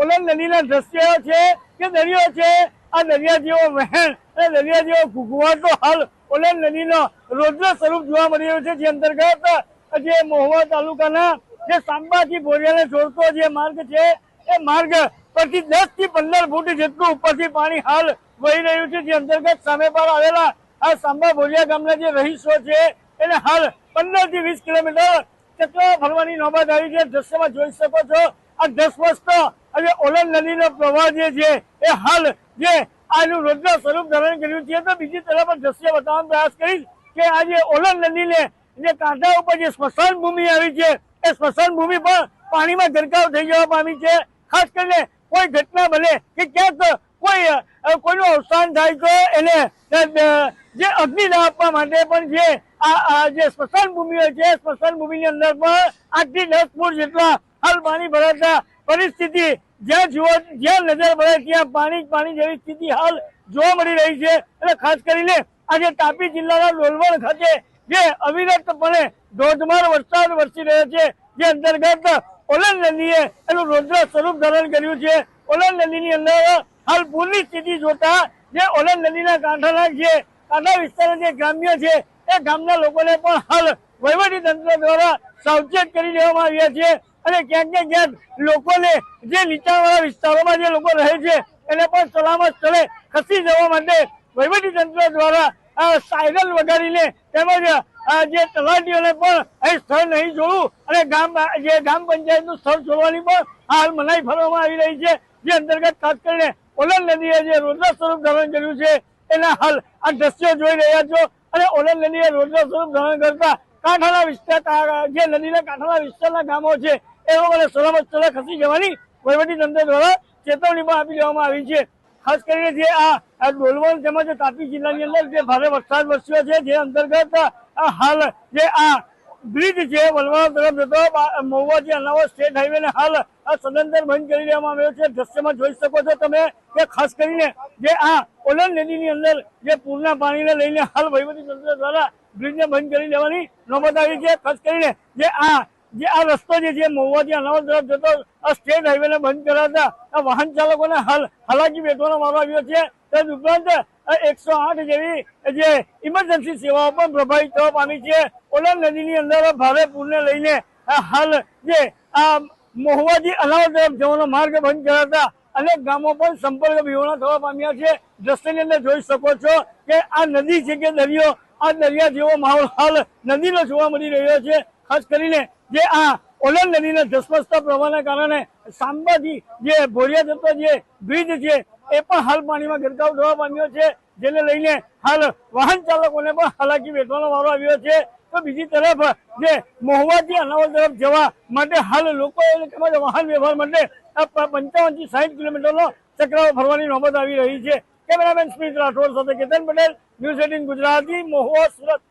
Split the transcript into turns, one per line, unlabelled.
ઓલન નદીના દ્રશ્યો છે કે દરિયો છે, આ દરિયા જેવો વહેણ અને દરિયા જેવો ઘૂઘવાટો હાલ ઓલન નદીનો રૌદ્ર સ્વરૂપ જોવા મળી રહ્યું છે, જે અંતર્ગત જે મહુવા તાલુકાના જે સાંબાથી બોરિયાને જોડતો જે માર્ગ છે એ માર્ગ પરથી 10 થી 15 ફૂટ જેટલું ઉપરથી પાણી હાલ વહી રહ્યું છે, જે અંતર્ગત સામે પર આવેલા આ સાંબા બોરિયા ગામના જે રહીશો છે એને હાલ 15 થી 20 કિલોમીટર ચક્ર ફરવાની નોબત આવી છે। દ્રશ્યમાં જોઈ શકો છો આ ધસમસત આજે ઓલન નદીનો પ્રવાહ જે છે એ હાલ જે આનું રૌદ્ર સ્વરૂપ ધારણ કર્યું છે। તો બીજી તરફ દ્રશ્ય બતાવવાનો પ્રયાસ કરીશ કે આજે ઓલન નદીને જે કાંઠા ઉપર જે સ્મશાન ભૂમિ આવી છે એ સ્મશાન ભૂમિ પણ પાણીમાં ગરકાવ થઈ જવા પામી છે। ખાસ કરીને કોઈ ઘટના બને કે ક્યાંક કોઈનું અવસાન થાય તો એને જે અગ્નિદાહ આપવા માટે પણ જે સ્મશાન ભૂમિ હોય છે સ્મશાન ભૂમિની અંદર પણ 8 થી 10 ફૂટ જેટલા હાલ પાણી ભરાતા પરિસ્થિતિ જ્યાં નજર પડે ત્યાં પાણી જેવી સ્થિતિ હાલ જોવા મળી રહી છે। અને ખાસ કરીને આજે તાપી જિલ્લાના ડોલવણ ખાતે જે અવિરતપણે ધોધમાર વરસાદ વરસી રહ્યો છે, જે અંતર્ગત ઓલન નદીએ એનું રૌદ્ર સ્વરૂપ ધારણ કર્યું છે। ઓલન નદીની અંદર હાલ પૂરની સ્થિતિ જોતા જે ઓલન નદીના કાંઠા વિસ્તારના જે ગ્રામ્ય છે એ ગામના લોકોને પણ હાલ વહીવટી તંત્ર દ્વારા સાવચેત કરી દેવામાં આવ્યા છે અને ક્યાંક ને ક્યાંક લોકોને જે નીચાણવાળા વિસ્તારોમાં જે લોકો રહે છે એને પણ સલામત સ્થળે ખસી જવા માટે વહીવટી તંત્ર દ્વારા સાયરન વગાડીને તેમજ જે તલાટીઓને પણ અહીં સ્થળ નહીં જોડવું અને ગામ પંચાયતનું સ્થળ છોડવાની પણ હાલ મનાઈ ફરવામાં આવી રહી છે, જે અંતર્ગત ખાસ કરીને ઓલન નદીએ જે રૌદ્ર સ્વરૂપ ધારણ કર્યું છે એના હાલ આ દ્રશ્યો જોઈ રહ્યા છો। અને ઓલન નદીએ રૌદ્ર સ્વરૂપ ધારણ કરતા કાંઠાના વિસ્તાર જે નદીના કાંઠાના વિસ્તારના ગામો છે એ લોકોને સલામત સ્થળે ખસી જવાની વહીવટી તંત્ર દ્વારા ચેતવણી પણ આપી દેવામાં આવી છે। ખાસ કરીને જે આ ડોલવણ તેમજ તાપી જિલ્લાની અંદર જે ભારે વરસાદ વરસ્યો છે, જે અંતર્ગત હાલ જે આ બ્રિજ છે વલવાડ તરફ જતો મહુવાથી અનાવત સ્ટેટ હાઈવે હાલ સદંતર બંધ કરી દેવામાં આવ્યો છે। દ્રશ્યમાં જોઈ શકો છો તમે કે ખાસ કરીને જે આ ઓલન નદીની અંદર જે પૂરના પાણીને લઈને હાલ વહીવટી તંત્ર દ્વારા બ્રિજને બંધ કરી દેવાની નોબત આવી છે। ખાસ કરીને જે આ રસ્તો જે છે મહુવાથી અનાવત તરફ જતો સ્ટેટ હાઈવે બંધ કરાતા વાહન ચાલકોને હાલ હાલાકી વેઠવાનો વારો આવ્યો છે। તદ ઉપરાંત 108 જેવી જે ઇમરજન્સી સેવાઓ પણ પ્રભાવિત થવા પામી છે। ઓલન નદીની અંદર ભારે પૂરને લઈને હાલ જે આ મહુવાથી અનાવત તરફ જવાનો માર્ગ બંધ કરાતા અનેક ગામો પણ સંપર્ક વિહોણા થવા પામ્યા છે। દ્રશ્યની અંદર જોઈ શકો છો કે આ નદી છે કે દરિયો, આ દરિયા જેવો માહોલ હાલ નદીનો જોવા મળી રહ્યો છે। ખાસ કરીને જે આ ઓલન નદીના ધસમસતા પ્રવાહના કારણે સાંબાથી જે બોરિયા જતો જે બ્રિજ છે એ પણ હાલ પાણીમાં ગરકાવ થવા પામ્યો છે, જેને લઈને હાલ વાહન ચાલકોને પણ હાલાકી વેઠવાનો વારો આવ્યો છે। તો બીજી તરફ જે મહુવાથી અનાવત તરફ જવા માટે હાલ લોકો તેમજ વાહન વ્યવહાર માટે 55 થી 60 કિલોમીટરનો ચક્રાઓ ફરવાની નોબત આવી રહી છે। કેમેરામેન સ્મિત રાઠોડ સાથે કેતન પટેલ, ન્યૂઝ 18 ગુજરાતી, મહુવા, સુરત।